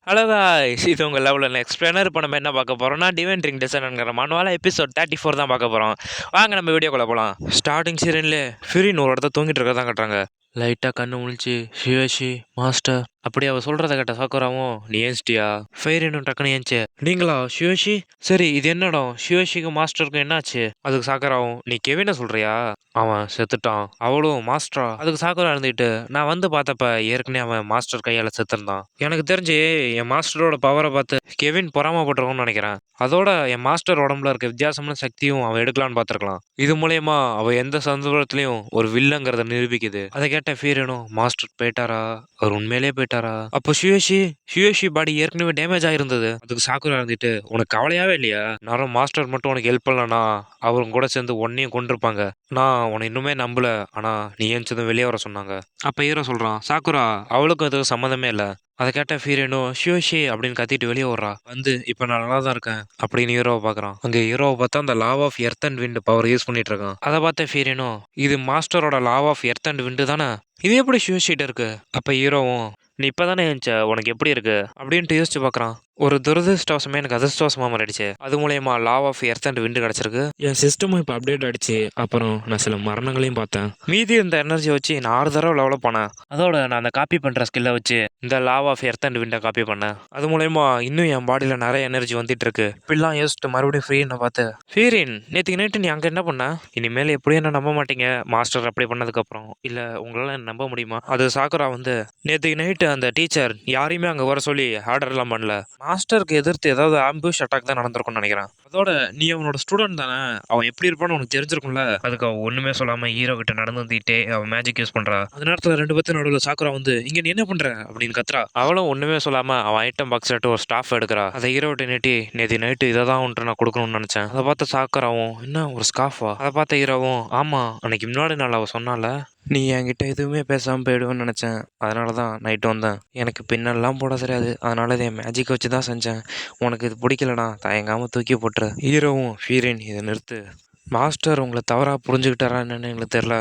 Hello guys, இது உங்கள் லெவலில் எக்ஸ்பிளைனர். இப்போ நம்ம என்ன பார்க்க போகிறோம்னா டிவைன் ட்ரிங்க் டிசைனுங்கிற மனுவால எபிசோட் 34 தான் பார்க்க போகிறோம். வாங்க நம்ம வீடியோக்குள்ளே போகலாம். ஸ்டார்டிங் சீரியன்லே ஃபிரின் ஒரு இடத்த தூங்கிட்டு இருக்கதான் கட்டுறாங்க. லைட்டாக கண்ணு முழிச்சு ஷியோஷி மாஸ்டர் அப்படி அவ சொல்கிறத கேட்ட சாக்குராவும், நீ ஏன்ச்சிட்டியா? ஃபெயரினும் டக்குன்னு ஏன்ச்சு. நீங்களா ஷியோஷி? சரி, இது என்ன இடம்? ஷியோஷிக்கும் மாஸ்டருக்கும் என்னாச்சு? அதுக்கு சாக்குராவும், நீ கெவினை சொல்கிறியா? அவன் செத்துட்டான். அவளும் மாஸ்டரா? அதுக்கு சாக்குரா இருந்துட்டு, நான் வந்து பார்த்தப்ப ஏற்கனவே அவன் மாஸ்டர் கையால் செத்துருந்தான். எனக்கு தெரிஞ்சு என் மாஸ்டரோட பவரை பார்த்து கெவின் பொறாமப்பட்டிருக்கும்னு நினைக்கிறேன். அதோட என் மாஸ்டர் உடம்புல இருக்க வித்தியாசமான சக்தியும் அவன் எடுக்கலான்னு பார்த்துருக்கலாம். இது மூலயமா அவ எந்த சந்தர்ப்பத்திலையும் ஒரு வில்லங்கிறத நிரூபிக்குது. அதை கேட்ட ஃபீரனும், மாஸ்டர் போயிட்டாரா? அவர் உண்மையிலேயே போயிட்டாரா? அப்போ ஷியோஷி பாடி ஏற்கனவே டேமேஜ் ஆயிருந்தது. அதுக்கு சாக்குரா இருந்துட்டு, உனக்கு கவலையாவே இல்லையா? நானும் மாஸ்டர் மட்டும் உனக்கு ஹெல்ப் பண்ணலனா அவரும் கூட சேர்ந்து உன்னையும் கொண்டிருப்பாங்க. நான் உன்னை இன்னுமே நம்பல, ஆனா நீ ஏஞ்சதும் வெளியே வர சொன்னாங்க. அப்ப ஹீரோ சொல்றான், சாக்குரா அவளுக்கும் இதுக்கு சம்மந்தமே இல்லை. அதை கேட்ட ஃபீரனோ ஷியோஷி அப்படின்னு கத்திட்டு வெளியே வர்றா. வந்து இப்போ நான் நல்லா தான் இருக்கேன் அப்படின்னு ஹீரோவை பார்க்குறான். அங்கே ஹீரோவை பார்த்தா அந்த law of earth and wind power use பண்ணிட்டு இருக்கான். அதை பார்த்த ஃபீரனோ, இது மாஸ்டரோட law of earth and wind தானே, இது எப்படி ஷியோஷிட்ட இருக்கு? அப்போ ஹீரோவும், நீ இப்போ தானே ஏஞ்ச, உனக்கு எப்படி இருக்கு அப்படின்ட்டு யோசிச்சு பார்க்குறான். ஒரு துரதிருஷ்டவசமே எனக்கு அதிர்ஷ்டவசமாக மாறிடுச்சு. அது மூலயமா லாவ் ஆஃப் எர்த் அண்ட் விண்டு கிடச்சிருக்கு. என் சிஸ்டமும் இப்போ அப்டேட் ஆயிடுச்சு. அப்புறம் நான் சில மரணங்களையும் பார்த்தேன். மீதி இருந்த எனர்ஜியை வச்சு நான் 6 தடவை லெவலப் பண்ணேன். அதோட நான் அந்த காப்பி பண்ணுற ஸ்கில்லை வச்சு இந்த லாவ் ஆஃப் எர்த் அண்ட் விண்டை காப்பி பண்ணேன். அது மூலயமா இன்னும் என் பாடியில் நிறைய எனர்ஜி வந்துட்டு இருக்கு. இப்படிலாம் யோசிச்சுட்டு மறுபடியும் ஃப்ரீனை பார்த்து, ஃபீரின் நேற்றுக்கு நைட்டு நீ அங்கே என்ன பண்ண? இனிமேல் எப்படியும் என்ன நம்ப மாட்டீங்க மாஸ்டர் அப்படி பண்ணதுக்கப்புறம். இல்லை உங்களால் என்ன நம்ப முடியுமா? அது சாக்குரா வந்து, நேற்றுக்கு நைட்டு அந்த டீச்சர் யாரையுமே அங்கே வர சொல்லி ஆர்டர்லாம் பண்ணல. மாஸ்டருக்கு எதிர்த்து ஏதாவது ஆம்பியூஷ் அட்டாக் தான் நடந்திருக்கும்னு நினைக்கிறேன். அதோட நீ அவனோட ஸ்டூடெண்ட் தானே, அவன் எப்படி இருப்பான்னு உனக்கு தெரிஞ்சிருக்கும்ல. அதுக்கு அவன் ஒண்ணுமே சொல்லாம ஹீரோ கிட்ட நடந்து வந்துட்டே அவன் மேஜிக் யூஸ் பண்றா. அந்த நேரத்துல 2 பேத்து நடுவில் சாக்குரா வந்து, இங்க நீ என்ன பண்ற அப்படின்னு கத்துறா. அவளும் ஒண்ணுமே சொல்லாம அவன் ஐட்டம் பாக்ஸ் எடுத்து ஒரு ஸ்டாஃப் எடுக்கிறா. அதை ஹீரோ கிட்ட நீட்டி, நேற்று நைட்டு இதை தான் ஒன்று நான் கொடுக்கணும்னு நினைச்சேன். அதை பார்த்த சாக்குராவும், என்ன ஒரு ஸ்காஃபா? அதை பார்த்த ஹீரோவும், ஆமா அன்னைக்கு முன்னாடி நாள் அவ சொன்னால நீ என்கிட்ட எதுவுமே பேசாமல் போயிடுவேன்னு நினச்சேன். அதனால தான் நைட்டு வந்தேன். எனக்கு பின்னெல்லாம் போட தெரியாது, அதனால இதை மேஜிக் வச்சு தான் செஞ்சேன். உனக்கு இது பிடிக்கலனா தயங்காமல் தூக்கி போட்டுரு. ஹீரோவும், ஃபீரின் இதை நிறுத்து. மாஸ்டர் உங்களை தவறாக புரிஞ்சுக்கிட்டாரா என்னன்னு எங்களுக்கு தெரில.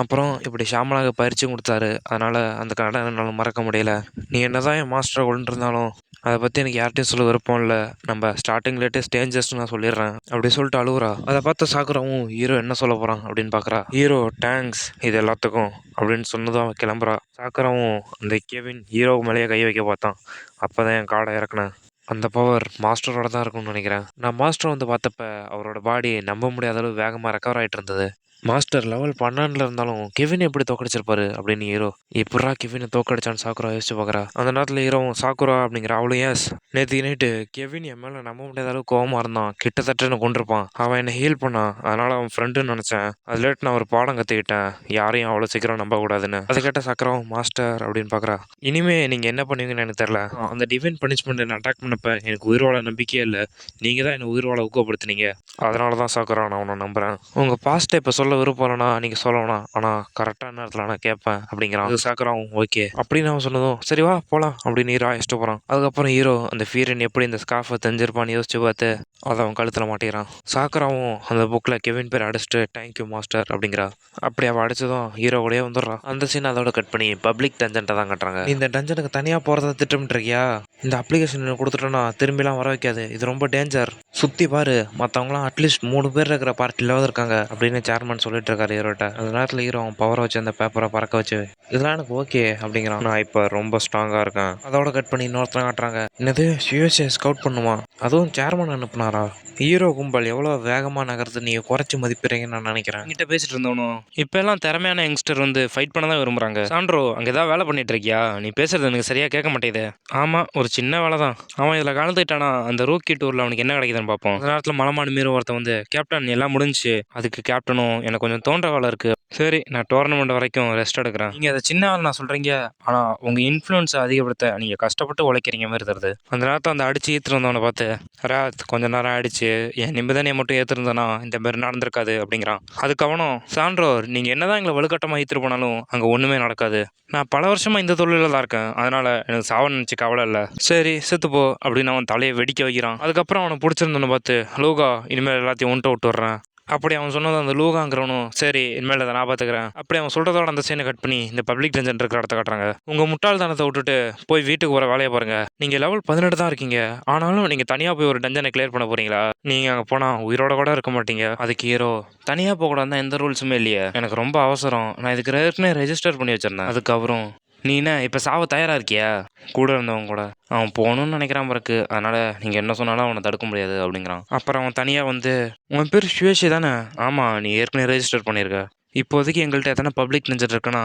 அப்புறம் இப்படி ஷாமலாக பயிற்சி கொடுத்தாரு, அதனால் அந்த கடை என்னால் மறக்க முடியல. நீ என்னதான் என் மாஸ்டரை கொண்டிருந்தாலும் அதை பற்றி எனக்கு யார்கிட்டையும் சொல்ல விருப்பம் இல்லை. நம்ம ஸ்டார்டிங் லேட்டஸ்ட் ஸ்டேஞ்சஸ்ட்டு நான் சொல்லிடுறேன் அப்படி சொல்லிட்டு அழுகுறா. அதை பார்த்து சாக்குறாவும், ஹீரோ என்ன சொல்ல போகிறான் அப்படின்னு பார்க்குறா. ஹீரோ தேங்க்ஸ் இது எல்லாத்துக்கும் அப்படின்னு சொன்னதும் அவன் கிளம்புறா. சாக்குறாவும் அந்த கெவின் ஹீரோ மேலேயே கை வைக்க பார்த்தான். அப்போ தான் என் காடை இறக்குனேன். அந்த பவர் மாஸ்டரோட தான் இருக்கும்னு நினைக்கிறேன். நான் மாஸ்டர் வந்து பார்த்தப்ப அவரோட பாடி நம்ப முடியாத அளவு வேகமாக ரெக்கவர் ஆகிட்டு இருந்தது. மாஸ்டர் லெவல் 12 இருந்தாலும் கெவின் எப்படி தோக்கடிச்சிருப்பாரு அப்படின்னு ஹீரோ. எப்படா கெவினை தோக்கடிச்சான்னு சாக்குரா யோசிச்சு பார்க்குறா. அந்த நேரத்தில் ஹீரோவும், சாக்குரா அப்படிங்கிற அவளும், ஏஸ் நேற்று நைட்டு கெவின் என் மேலே நம்ப முடியாத அளவுக்கு கோவமாக இருந்தான். கிட்டத்தட்ட என்ன கொண்டிருப்பான். அவன் என்னை ஹீல் பண்ணான், அதனால அவன் ஃப்ரெண்டுன்னு நினச்சேன். அதுலேட்டு நான் ஒரு பாடம் கற்றுக்கிட்டேன், யாரையும் அவ்வளோ சீக்கிரம் நம்பக்கூடாதுன்னு. அதை கேட்ட சாக்குராவும், மாஸ்டர் அப்படின்னு பார்க்குறா. இனிமே நீங்கள் என்ன பண்ணுவீங்கன்னு எனக்கு தெரில. அந்த டிவைன் பனிஷ்மெண்ட் என்ன அட்டாக் பண்ணப்ப எனக்கு உயிரோட நம்பிக்கையே இல்லை. நீங்கள் தான் என்னை உயிரோட ஊக்கப்படுத்தினீங்க. அதனால தான் சாக்குரா நான் உன்னை நம்புகிறேன். உங்கள் பாஸ்ட்டை இப்போ சொல்ல விருப்பம் இல்லைனா நீங்கள் சொல்லணும், ஆனால் கரெக்டான நேரத்தில் நான் கேட்பேன் அப்படிங்கிறான். அது சாக்குறாவும் ஓகே அப்படின்னு அவன் சொன்னதும், சரி வா போகலாம் அப்படின்னு ஹீரோ இஷ்டம் போகிறான். அதுக்கப்புறம் ஹீரோ அந்த ஃபீரன் எப்படி இந்த ஸ்காஃபை தெரிஞ்சிருப்பான்னு யோசிச்சு பார்த்து அதை அவன் கழுத்தில் மாட்டிக்கிறான். சாக்குறாவும் அந்த புக்கில் கெவின் பேர் அடிச்சுட்டு தேங்க்யூ மாஸ்டர் அப்படிங்கிறா. அப்படி அவள் அடிச்சதும் ஹீரோ கூடயே வந்துடுறான். அந்த சீன் அதோட கட் பண்ணி பப்ளிக் டஞ்சன்ட்டை தான் கட்டுறாங்க. இந்த டஞ்சனுக்கு தனியாக போகிறத திட்டமிட்டுருக்கியா? இந்த அப்ளிகேஷன் கொடுத்துட்டோன்னா திரும்பிலாம் வர வைக்காது, இது ரொம்ப டேஞ்சர். சுற்றி பாரு, மற்றவங்களாம் அட்லீஸ்ட் 3 பேர் இருக்கிற பார்ட்டிலாவது இருக்காங்க அப்படின்னு சேர்மன் சொல்லிட்டு இருக்காரு ஹீரோட்ட. அந்த நேரத்தில் ஹீரோ அவன் பவரை வச்சு அந்த பேப்பரை பறக்க வச்சு, இதெல்லாம் எனக்கு ஓகே அப்படிங்கிறான். நான் இப்போ ரொம்ப ஸ்ட்ராங்காக இருக்கேன். அதோட கட் பண்ணி இன்னொருத்தன் காட்டுறாங்க. என்னது யூஎஸ்ஏ ஸ்கவுட் பண்ணுமா, அதுவும் சேர்மன் அனுப்புனாரா? ஹீரோ கும்பல் எவ்வளோ வேகமாக நகர்த்து நீங்கள் குறைச்சி மதிப்பிடுறீங்கன்னு நான் நினைக்கிறேன். கிட்ட பேசிட்டு இருந்தவனும், இப்போ எல்லாம் திறமையான யங்ஸ்டர் வந்து ஃபைட் பண்ண தான் விரும்புகிறாங்க. சாண்ட்ரோ அங்கே ஏதாவது வேலை பண்ணிட்டு இருக்கியா? நீ பேசுறது எனக்கு சரியாக கேட்க மாட்டேங்குது. ஆமாம், ஒரு சின்ன வேலை தான். அவன் இதில் கலந்துக்கிட்டானா அந்த ரூக்கி டூரில் அவனுக்கு என்ன கிடைக்குதுன்னு பார்ப்போம். அந்த நேரத்தில் மலமாடு மீறி ஒருத்தன் வந்து, கேப்டன் எல்லாம் முடிஞ்சு, அதுக்கு கேப்டனும் எனக்கு கொஞ்சம் தோன்ற வேலை இருக்குது. சரி, நான் டோர்னமெண்ட் வரைக்கும் ரெஸ்ட் எடுக்கிறேன். நீங்கள் அதை சின்ன வேலை நான் சொல்கிறீங்க, ஆனால் உங்கள் இன்ஃப்ளூயன்ஸை அதிகப்படுத்த நீங்கள் கஷ்டப்பட்டு உழைக்கிறீங்க மாதிரி தருது. அந்த நேரத்தில் அந்த அடிச்சு ஈத்துருந்தவனை பார்த்து, ராத் கொஞ்ச நேரம் ஆயிடுச்சு, என் நிபந்தனையை மட்டும் ஏற்றிருந்தேனா இந்த மாதிரி நடந்திருக்காது அப்படிங்கிறான். அதுக்கு அவனும், சாண்ட்ரோ நீங்கள் என்னதான் எங்களை வலுக்கட்டமாக ஈத்துட்டு போனாலும் அங்கே ஒன்றுமே நடக்காது. நான் பல வருஷமாக இந்த தொழிலில் தான் இருக்கேன், அதனால் எனக்கு சாவ நினச்சி கவலை இல்லை. சரி செத்துப்போ அப்படின்னு அவன் தலையை வெடிக்க வைக்கிறான். அதுக்கப்புறம் அவனை பிடிச்சிருந்தவனை பார்த்து, லோகா இனிமேல் எல்லாத்தையும் ஒன்ட்ட விட்டு வர்றேன், அப்படி அவன் சொன்னது அந்த லூகாங்கிறவனும் சரி இனிமேல் அதை நான் பார்த்துக்கிறேன். அப்படி அவன் சொல்கிறதோட அந்த சீனை கட் பண்ணி இந்த பப்ளிக் டென்ஷன் இருக்கிற இடத்த காட்டுறாங்க. உங்கள் முட்டாள்தனத்தை விட்டுட்டு போய் வீட்டுக்கு போகிற வேலையை பாருங்க. நீங்கள் லெவல் 18 தான் இருக்கீங்க, ஆனாலும் நீங்கள் தனியாக போய் ஒரு டஞ்சனை கிளியர் பண்ண போறீங்களா? நீங்கள் அங்கே போனால் உயிரோட கூட இருக்க மாட்டீங்க. அதுக்கு ஹீரோ தனியாக போகக்கூடாது எந்த ரூல்ஸுமே இல்லையே, எனக்கு ரொம்ப அவசரம், நான் இதுக்கு ஏற்கனவே ரெஜிஸ்டர் பண்ணி வச்சிருந்தேன். அதுக்கப்புறம் நீ என்ன இப்போ சாவ தயாராக இருக்கியா? கூட இருந்தவங்க கூட அவன் போகணும்னு நினைக்கிறான் பிறகு, அதனால் நீங்கள் என்ன சொன்னாலும் அவனை தடுக்க முடியாது அப்படிங்கிறான். அப்புறம் அவன் தனியாக வந்து உன் பேர் சுவேஷி தானே? ஆமாம், நீ ஏற்கனவே ரெஜிஸ்டர் பண்ணியிருக்க. இப்போதைக்கு எங்கள்கிட்ட எத்தனை பப்ளிக் நினைச்சிட்டு இருக்குன்னா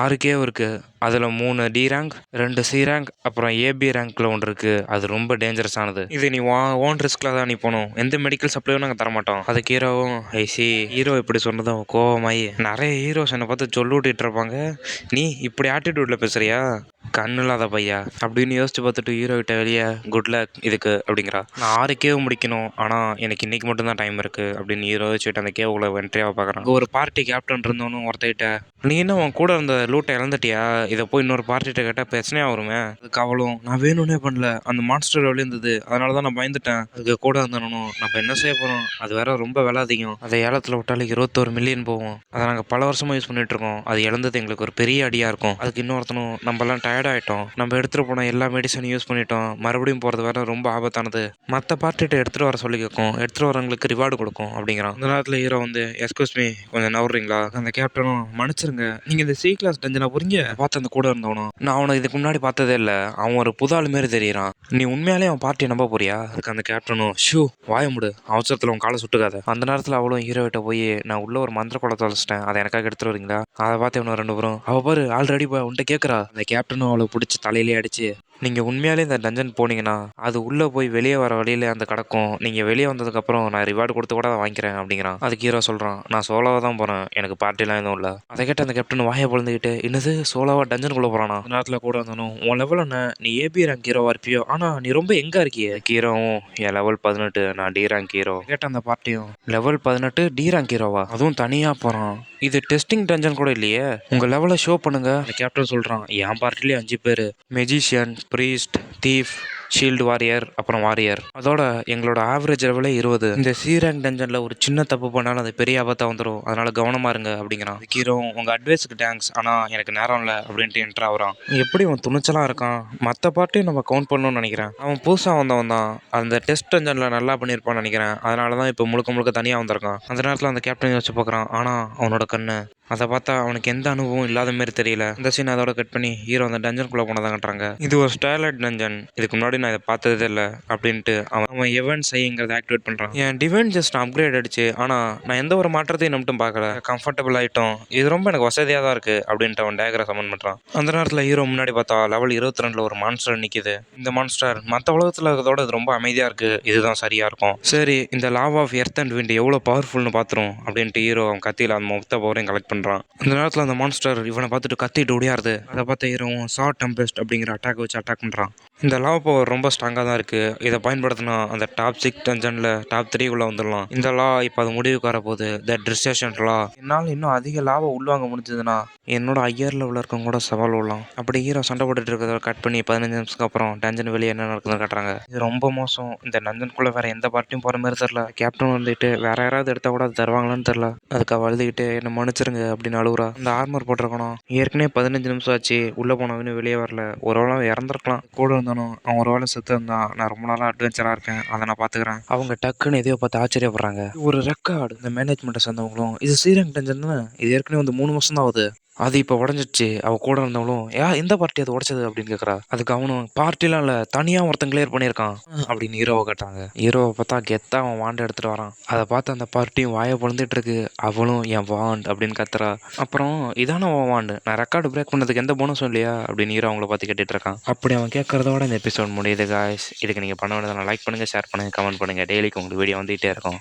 6 இருக்குது. அதில் 3 டி ரேங்க், 2 சி ரேங்க், அப்புறம் ஏபி ரேங்க்கில் ஒன்று இருக்குது. அது ரொம்ப டேஞ்சரஸானது. இது நீ ஓன் ரிஸ்கில் தான் நீ போகணும். எந்த மெடிக்கல் சப்ளையும் நாங்கள் தரமாட்டோம். அதுக்கு ஹீரோவும் ஐசி ஹீரோ இப்படி சொன்னதும் கோவமாயி நிறைய ஹீரோஸ் என்னை பார்த்து சொல்லிவிட்டு இருப்பாங்க, நீ இப்படி ஆட்டிடியூடில் பேசுகிறியா கண்ணு இல்லாத பையா அப்படின்னு யோசிச்சு பார்த்துட்டு ஹீரோ கிட்ட வெளியே குட் லக் இதுக்கு அப்படிங்கிறா. நான் 6 கேவ் முடிக்கணும், ஆனால் எனக்கு இன்னைக்கு மட்டும்தான் டைம் இருக்குது அப்படின்னு ஹீரோ வச்சுட்டு அந்த கேவுக்குள்ள என்ட்ரியாக பார்க்குறான். ஒரு பார்ட்டி கேப்டன் இருந்தவனும் ஒருத்திட்ட நீ என்ன உன் கூட இருந்த லூட்டை இழந்துட்டியா, இதை போய் இன்னொரு பார்ட்டிகிட்ட கேட்டால் பிரச்சனையாக வருமே. அதுக்கு அவளும் நான் வேணும்னே பண்ணல, அந்த மான்ஸ்டர் விழுந்தது, அதனால தான் நான் பயந்துட்டேன். அதுக்கு கூட இருந்தனும் நம்ம என்ன செய்ய போகிறோம், அது வேற ரொம்ப விலை அதிகம், அதை ஏலத்தில் விட்டாலே 21 மில்லியன் போகும். அதை நாங்கள் பல வருஷமாக யூஸ் பண்ணிட்டு இருக்கோம். அது இழந்தது எங்களுக்கு ஒரு பெரிய அடியாக இருக்கும். அதுக்கு இன்னொருத்தனும் நம்மலாம் டயர்ட் ஆகிட்டோம், நம்ம எடுத்துகிட்டு போன எல்லா மெடிசனையும் யூஸ் பண்ணிட்டோம், மறுபடியும் போகிறது வேற ரொம்ப ஆபத்தானது, மற்ற பார்ட்டிகிட்ட எடுத்துகிட்டு வர சொல்லி கேட்கும், எடுத்துகிட்டு வரவங்களுக்கு ரிவார்டு கொடுக்கும் அப்படிங்கிறான். அந்த நேரத்தில் ஹீரோ வந்து எஸ்கூஸ் மீ கொஞ்சம் நவர்றீங்களா? அந்த கேப்டனும் மன்னிச்சிருங்க, நீங்கள் இந்த சி கிளாஸ் டஞ்சனை புரிஞ்ச பார்த்து அந்த கூட இருந்தவனும் நான் அவனை இதுக்கு முன்னாடி பார்த்ததே இல்லை, அவன் ஒரு புது ஆள் மாரி தெரியுறான், நீ உண்மையாலே அவன் பார்ட்டியை நம்ப போறியா? அதுக்கு அந்த கேப்டனும் ஷூ வாய முடு, அவசரத்தில் உன் காலை சுட்டுக்காத. அந்த நேரத்தில் அவளும் ஹீரோ கிட்ட போய் நான் உள்ள ஒரு மந்திர குளத்தை தொலைச்சிட்டேன், அதை எனக்காக எடுத்துட்டு வரீங்களா? அதை பார்த்து இவனும் 2 பேரும் அவள் பாரு ஆல்ரெடி போய் உன்ட்ட கேட்குறா. அந்த கேப்டனும் அவளை பிடிச்சி தலையிலே அடிச்சு நீங்கள் உண்மையாலே இந்த டஞ்சன் போனீங்கன்னா அது உள்ளே போய் வெளியே வர வழியிலே அந்த கிடக்கும், நீங்கள் வெளியே வந்ததுக்கப்புறம் நான் ரிவார்டு கொடுத்து கூட வாங்கிக்கிறேன் அப்படிங்கிறான். அதுக்கு ஹீரோ சொல்கிறான் நான் சோலோவாக தான் போகிறேன், எனக்கு பார்ட்டிலாம் எதுவும் இல்லை. அதை கேட்ட அந்த கேப்டன் வாயை பொழுந்துக்கிட்டு இன்னது சோலோவாக டஞ்சனுக்குள்ளே போகிறானா? அந்த நேரத்தில் கூட வந்தானும் உன் லெவல் என்ன, நீ ஏபி ரேங்க் ஹீரோவாக இருப்பியோ, ஆனால் நீ ரொம்ப எங்கே இருக்கிய? ஹீரோவும் என் லெவல் 18, நான் டி ரேங்க் ஹீரோ. கேட்ட அந்த பார்ட்டியும் லெவல் 18 டி ரேங்க் ஹீரோவா, அதுவும் தனியாக போகிறான், இது டெஸ்டிங் டஞ்சன் கூட இல்லையே, உங்கள் லெவலை ஷோ பண்ணுங்க. அந்த கேப்டன் சொல்கிறான் என் பார்ட்டிலே 5 பேர், magician, priest, thief, shield warrior, அப்புறம் வாரியர், அதோட எங்களோட ஆவரேஜ் லெவலே 20. இந்த சி ரேங்க் டஞ்சனில் ஒரு சின்ன தப்பு பண்ணாலும் அது பெரிய ஆபத்தாக வந்துடும், அதனால கவனமாக இருங்க அப்படிங்கிறான். ஹீரோ உங்கள் அட்வைஸுக்கு தேங்க்ஸ், ஆனால் எனக்கு நேரம் இல்லை அப்படின்ட்டு என்ட்ரு ஆகிறான். எப்படி அவன் துணிச்சலாக இருக்கான், மற்ற பார்ட்டியும் நம்ம கவுண்ட் பண்ணணும்னு நினைக்கிறேன். அவன் புதுசாக வந்தவன் தான், அந்த டெஸ்ட் டஞ்சனில் நல்லா பண்ணியிருப்பான்னு நினைக்கிறேன், அதனால தான் இப்போ முழுக்க முழுக்க தனியாக வந்திருக்கான். அந்த நேரத்தில் அந்த கேப்டன் யோசிச்சு பார்க்குறான், ஆனால் அவனோட கண்ணு அதை பார்த்தா அவனுக்கு எந்த அனுபவம் இல்லாத மாதிரி தெரியல. இந்த சீன் அதோட கட் பண்ணி ஹீரோ அந்த டஞ்சனுக்குள்ளே போனதான் கட்டுறாங்க. இது ஒரு ஸ்டைலட் டஞ்சன், இதுக்கு முன்னாடி நான் இதை பார்த்ததே இல்லை அப்படின்ட்டு அவன் எவன் செய்யுங்கிறத ஆக்டிவேட் பண்ணுறான். என் டிவைன் ஜஸ்ட் அப்கிரேட் ஆயிடுச்சு, ஆனால் நான் எந்த ஒரு மாற்றத்தையும் மட்டும் பார்க்கல, கம்ஃபர்டபுள் ஆகிட்டோம், இது ரொம்ப எனக்கு வசதியாக தான் இருக்குது அப்படின்ட்டு அவன் டயக்ராம் சமன் பண்ணுறான். அந்த நேரத்தில் ஹீரோ முன்னாடி பார்த்தா லெவல் 22 ஒரு மான்ஸ்டர் நிற்கிது. இந்த மான்ஸ்டர் மற்ற உலகத்தில் இருக்கிறதோட இது ரொம்ப அமைதியாக இருக்குது, இதுதான் சரியாக இருக்கும். சரி இந்த Lav of earth and wind எவ்வளோ பவர்ஃபுல்னு பார்த்துரும் அப்படின்ட்டு ஹீரோ அவன் கத்தியில் அந்த மொத்த பவரையும் கலெக்ட் பண்ணுறான். அந்த நேரத்தில் அந்த மான்ஸ்டர் இவனை பார்த்துட்டு கத்திட்டு ஓடியாருது. அதை பார்த்து ஹீரோவும் ஷார்ட் டெம்பெஸ்ட் அப்படிங்கிற அட்டாக் வச்சு அட்டாக் பண்ணுறான். இந்த லாவ் பவர் ரொம்ப ஸ்ட்ராங்காக தான் இருக்குது, இதை பயன்படுத்தினா அந்த டாப் 6 டஞ்சனில் டாப் 3 வந்துடலாம். இந்த லா இப்போ அது முடிவுக்கு வரப்போகுது, த டிஸ்ட்ரக்ஷன் லா. என்னால் இன்னும் அதிக லாவை உள்வாங்க முடிஞ்சதுன்னா என்னோட ஐயர் லெவலில் இருக்கவங்க கூட சவால் விடலாம். அப்படி ஹீரோ சண்டை போட்டுட்டு இருக்கிறத கட் பண்ணி 15 நிமிஷத்துக்கு அப்புறம் டஞ்சன் வெளியே என்ன நடக்குதுன்னு காட்டுறாங்க. இது ரொம்ப மோசம், இந்த டஞ்சனுக்குள்ளே வேற எந்த பார்ட்டியும் போகிற மாதிரி தெரில, கேப்டன் வந்துட்டு வேற யாராவது எடுத்தால் கூட அது தருவாங்களான்னு தெரில. அதுக்கு அவள் அழுதுகிட்டு என்ன மன்னிச்சிருங்க அப்படின்னு அழுகுறா. அந்த ஆர்மர் போட்டிருக்கணும், ஏற்கனவே 15 நிமிஷம் ஆச்சு, உள்ளே போனவன்னு வெளியே வரல, ஒரு வேளை இறந்துருக்கலாம். கூட இருந்தாலும் அவன் ஒரு வேளை செத்து இருந்தான், நான் ரொம்ப நாளாக அட்வென்ச்சராக இருக்கேன், அதை நான் பார்த்துக்கிறேன். அவங்க டக்குன்னு எதையோ பார்த்து ஆச்சரியப்படுறாங்க. ஒரு ரெக்கார்டு, இந்த மேனேஜ்மெண்ட்டை சேர்ந்தவங்களும் இது சீரங் டென்ஷன் இது ஏற்கனவே வந்து 3 வருஷம் தான் ஆகுது, அது இப்போ உடஞ்சிடுச்சு. அவள் கூட இருந்தவங்களும் எந்த பார்ட்டி அது உடச்சது அப்படின்னு கேட்குறா. அதுக்கு அவனும் பார்ட்டிலாம் இல்லை, தனியாக ஒருத்தன் கிளியர் பண்ணியிருக்கான் அப்படின்னு ஹீரோவை கேட்டாங்க. ஹீரோவை பார்த்தா கெத்தா அவன் வாண்டை எடுத்துகிட்டு வரான். அதை பார்த்து அந்த பார்ட்டியும் வாயை பொழுந்துட்டு இருக்கு. அவளும் என் வாண்ட் அப்படின்னு கத்துறா. அப்புறம் இதான உன் வாண்டு, நான் ரெக்கார்டு பிரேக் பண்ணதுக்கு எந்த போனஸும் இல்லையா அப்படின்னு ஹீரோ அவங்கள பார்த்து கேட்டுட்டு இருக்கான். அப்படி அவன் கேட்கறதோட இந்த எபிசோட் முடியுது காய்ஸ். இதுக்கு நீங்கள் பண்ண வேண்டியதை லைக் பண்ணுங்கள், ஷேர் பண்ணுங்கள், கமெண்ட் பண்ணுங்கள். டெய்லிக்கு உங்களுக்கு வீடியோ வந்துகிட்டே இருக்கும்.